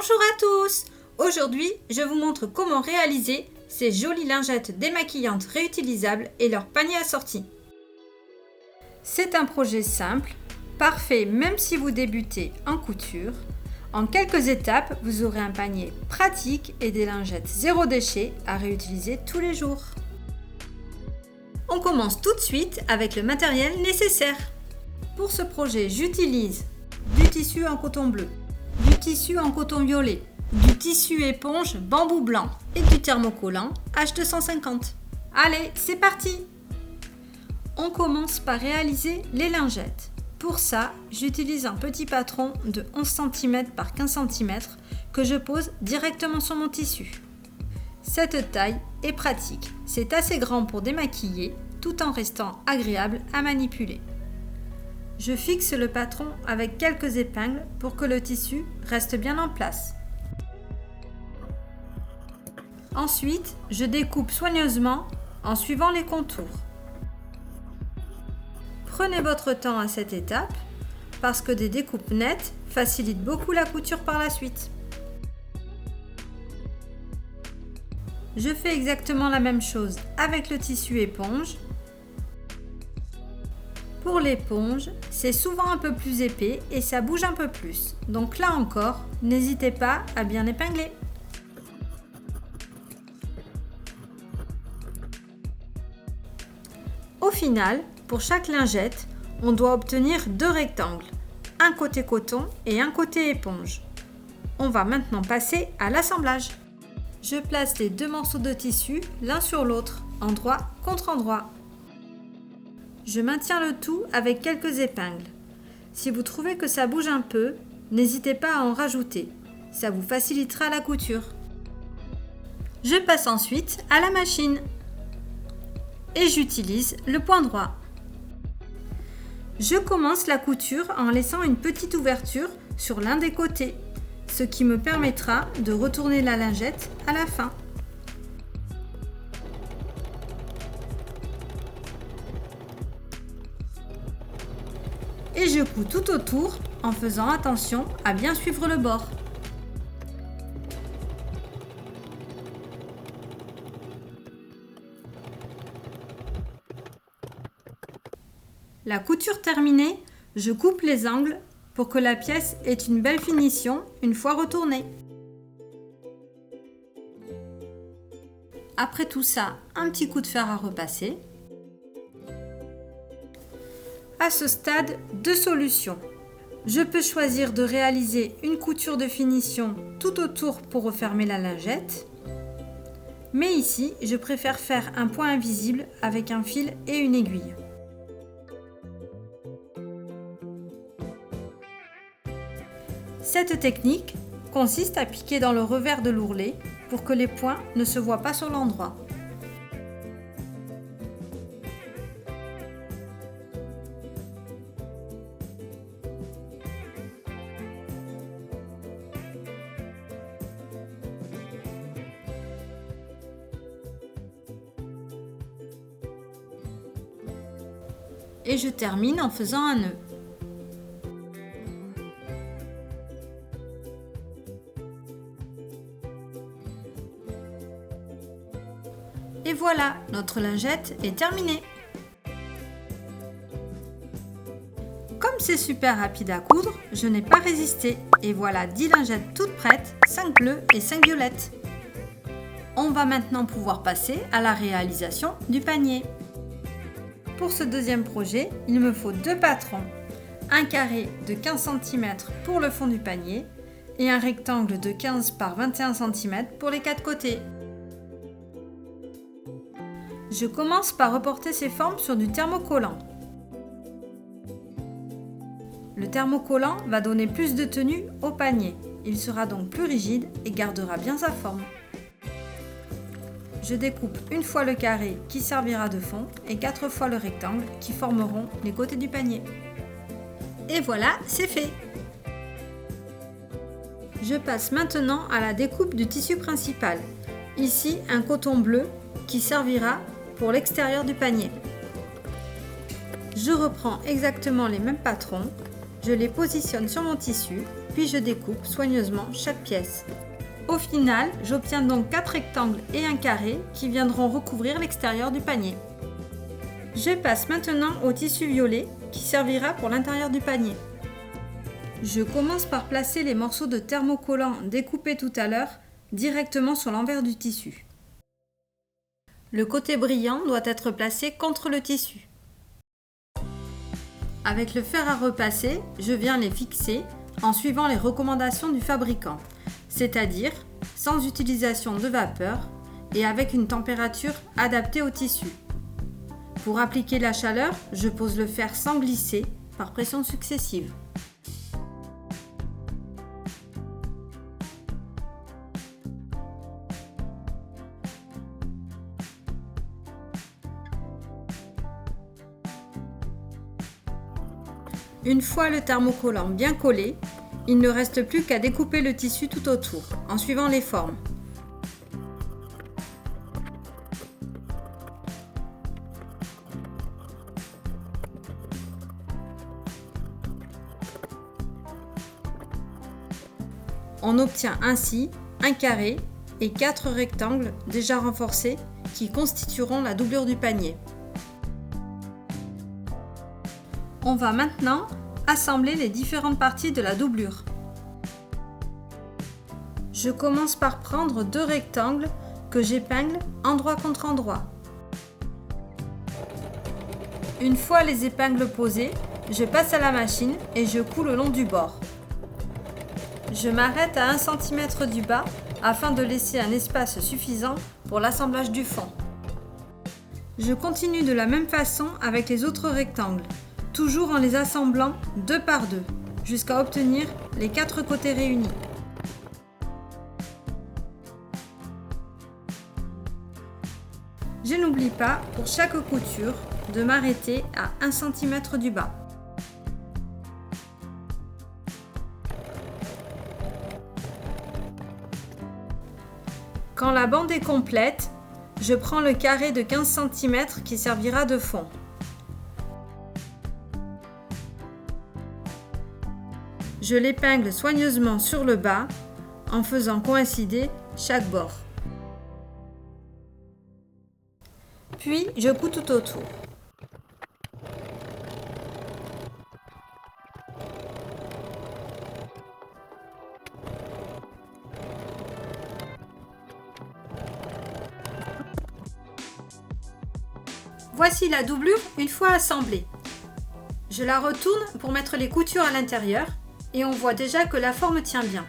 Bonjour à tous! Aujourd'hui, je vous montre comment réaliser ces jolies lingettes démaquillantes réutilisables et leurs paniers assortis. C'est un projet simple, parfait même si vous débutez en couture. En quelques étapes, vous aurez un panier pratique et des lingettes zéro déchet à réutiliser tous les jours. On commence tout de suite avec le matériel nécessaire. Pour ce projet, j'utilise du tissu en coton bleu, du tissu en coton violet, du tissu éponge bambou blanc et du thermocollant H250. Allez, c'est parti! On commence par réaliser les lingettes. Pour ça, j'utilise un petit patron de 11 cm par 15 cm que je pose directement sur mon tissu. Cette taille est pratique, c'est assez grand pour démaquiller tout en restant agréable à manipuler. Je fixe le patron avec quelques épingles pour que le tissu reste bien en place. Ensuite, je découpe soigneusement en suivant les contours. Prenez votre temps à cette étape parce que des découpes nettes facilitent beaucoup la couture par la suite. Je fais exactement la même chose avec le tissu éponge. Pour l'éponge, c'est souvent un peu plus épais et ça bouge un peu plus. Donc là encore, n'hésitez pas à bien épingler. Au final, pour chaque lingette, on doit obtenir deux rectangles, un côté coton et un côté éponge. On va maintenant passer à l'assemblage. Je place les deux morceaux de tissu l'un sur l'autre, endroit contre endroit. Je maintiens le tout avec quelques épingles. Si vous trouvez que ça bouge un peu, n'hésitez pas à en rajouter. Ça vous facilitera la couture. Je passe ensuite à la machine. Et j'utilise le point droit. Je commence la couture en laissant une petite ouverture sur l'un des côtés, ce qui me permettra de retourner la lingette à la fin. Et je couds tout autour en faisant attention à bien suivre le bord. La couture terminée, je coupe les angles pour que la pièce ait une belle finition une fois retournée. Après tout ça, un petit coup de fer à repasser. À ce stade, deux solutions. Je peux choisir de réaliser une couture de finition tout autour pour refermer la lingette. Mais ici, je préfère faire un point invisible avec un fil et une aiguille. Cette technique consiste à piquer dans le revers de l'ourlet pour que les points ne se voient pas sur l'endroit. Et je termine en faisant un nœud. Et voilà, notre lingette est terminée. Comme c'est super rapide à coudre, je n'ai pas résisté. Et voilà 10 lingettes toutes prêtes, 5 bleues et 5 violettes. On va maintenant pouvoir passer à la réalisation du panier. Pour ce deuxième projet, il me faut deux patrons, un carré de 15 cm pour le fond du panier et un rectangle de 15 par 21 cm pour les quatre côtés. Je commence par reporter ces formes sur du thermocollant. Le thermocollant va donner plus de tenue au panier. Il sera donc plus rigide et gardera bien sa forme. Je découpe une fois le carré qui servira de fond et 4 fois le rectangle qui formeront les côtés du panier. Et voilà, c'est fait! Je passe maintenant à la découpe du tissu principal. Ici, un coton bleu qui servira pour l'extérieur du panier. Je reprends exactement les mêmes patrons, je les positionne sur mon tissu puis je découpe soigneusement chaque pièce. Au final, j'obtiens donc 4 rectangles et un carré qui viendront recouvrir l'extérieur du panier. Je passe maintenant au tissu violet qui servira pour l'intérieur du panier. Je commence par placer les morceaux de thermocollant découpés tout à l'heure directement sur l'envers du tissu. Le côté brillant doit être placé contre le tissu. Avec le fer à repasser, je viens les fixer en suivant les recommandations du fabricant, c'est-à-dire sans utilisation de vapeur et avec une température adaptée au tissu. Pour appliquer la chaleur, je pose le fer sans glisser par pression successive. Une fois le thermocollant bien collé, il ne reste plus qu'à découper le tissu tout autour, en suivant les formes. On obtient ainsi un carré et 4 rectangles déjà renforcés qui constitueront la doublure du panier. On va maintenant assembler les différentes parties de la doublure. Je commence par prendre 2 rectangles que j'épingle endroit contre endroit. Une fois les épingles posées, je passe à la machine et je couds le long du bord. Je m'arrête à 1 cm du bas afin de laisser un espace suffisant pour l'assemblage du fond. Je continue de la même façon avec les autres rectangles, toujours en les assemblant 2 par 2, jusqu'à obtenir les 4 côtés réunis. Je n'oublie pas, pour chaque couture, de m'arrêter à 1 cm du bas. Quand la bande est complète, je prends le carré de 15 cm qui servira de fond. Je l'épingle soigneusement sur le bas en faisant coïncider chaque bord. Puis je couds tout autour. Voici la doublure une fois assemblée. Je la retourne pour mettre les coutures à l'intérieur et on voit déjà que la forme tient bien.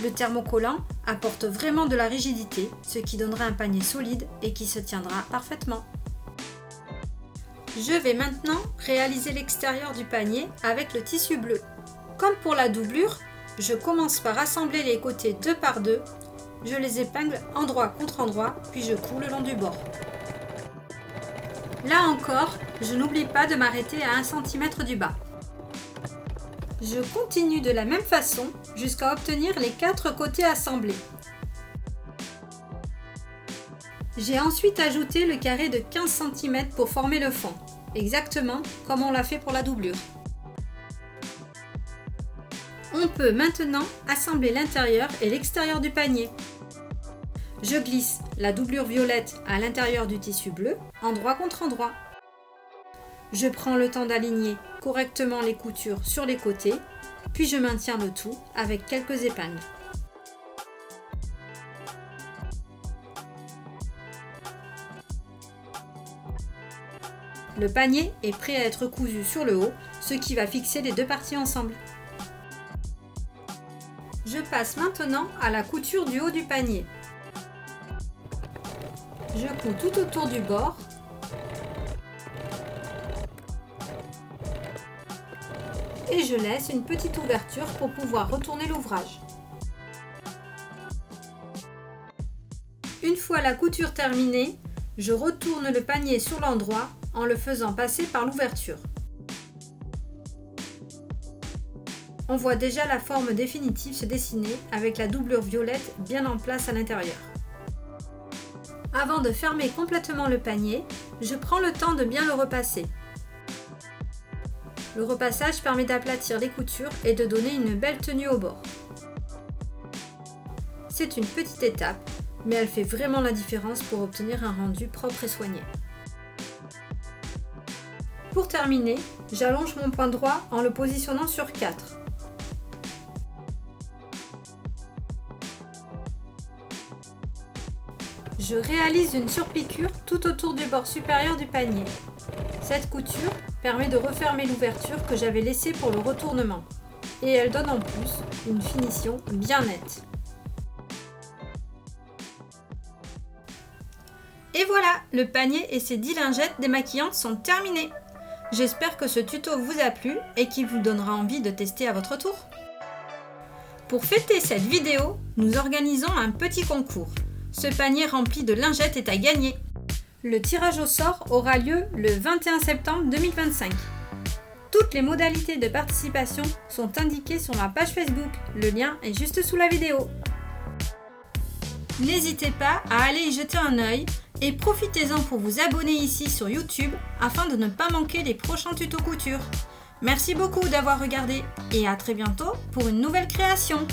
Le thermocollant apporte vraiment de la rigidité, ce qui donnera un panier solide et qui se tiendra parfaitement. Je vais maintenant réaliser l'extérieur du panier avec le tissu bleu. Comme pour la doublure, je commence par assembler les côtés 2 par 2, je les épingle endroit contre endroit, puis je couds le long du bord. Là encore, je n'oublie pas de m'arrêter à 1 cm du bas. Je continue de la même façon jusqu'à obtenir les 4 côtés assemblés. J'ai ensuite ajouté le carré de 15 cm pour former le fond, exactement comme on l'a fait pour la doublure. On peut maintenant assembler l'intérieur et l'extérieur du panier. Je glisse la doublure violette à l'intérieur du tissu bleu, endroit contre endroit. Je prends le temps d'aligner correctement les coutures sur les côtés, puis je maintiens le tout avec quelques épingles. Le panier est prêt à être cousu sur le haut, ce qui va fixer les 2 parties ensemble. Je passe maintenant à la couture du haut du panier. Je couds tout autour du bord. Et je laisse une petite ouverture pour pouvoir retourner l'ouvrage. Une fois la couture terminée, je retourne le panier sur l'endroit en le faisant passer par l'ouverture. On voit déjà la forme définitive se dessiner avec la doublure violette bien en place à l'intérieur. Avant de fermer complètement le panier, je prends le temps de bien le repasser. Le repassage permet d'aplatir les coutures et de donner une belle tenue au bord. C'est une petite étape, mais elle fait vraiment la différence pour obtenir un rendu propre et soigné. Pour terminer, j'allonge mon point droit en le positionnant sur 4. Je réalise une surpiqûre tout autour du bord supérieur du panier. Cette couture permet de refermer l'ouverture que j'avais laissée pour le retournement. Et elle donne en plus une finition bien nette. Et voilà, le panier et ses 10 lingettes démaquillantes sont terminés. J'espère que ce tuto vous a plu et qu'il vous donnera envie de tester à votre tour. Pour fêter cette vidéo, nous organisons un petit concours. Ce panier rempli de lingettes est à gagner. Le tirage au sort aura lieu le 21 septembre 2025. Toutes les modalités de participation sont indiquées sur ma page Facebook. Le lien est juste sous la vidéo. N'hésitez pas à aller y jeter un œil et profitez-en pour vous abonner ici sur YouTube afin de ne pas manquer les prochains tutos couture. Merci beaucoup d'avoir regardé et à très bientôt pour une nouvelle création.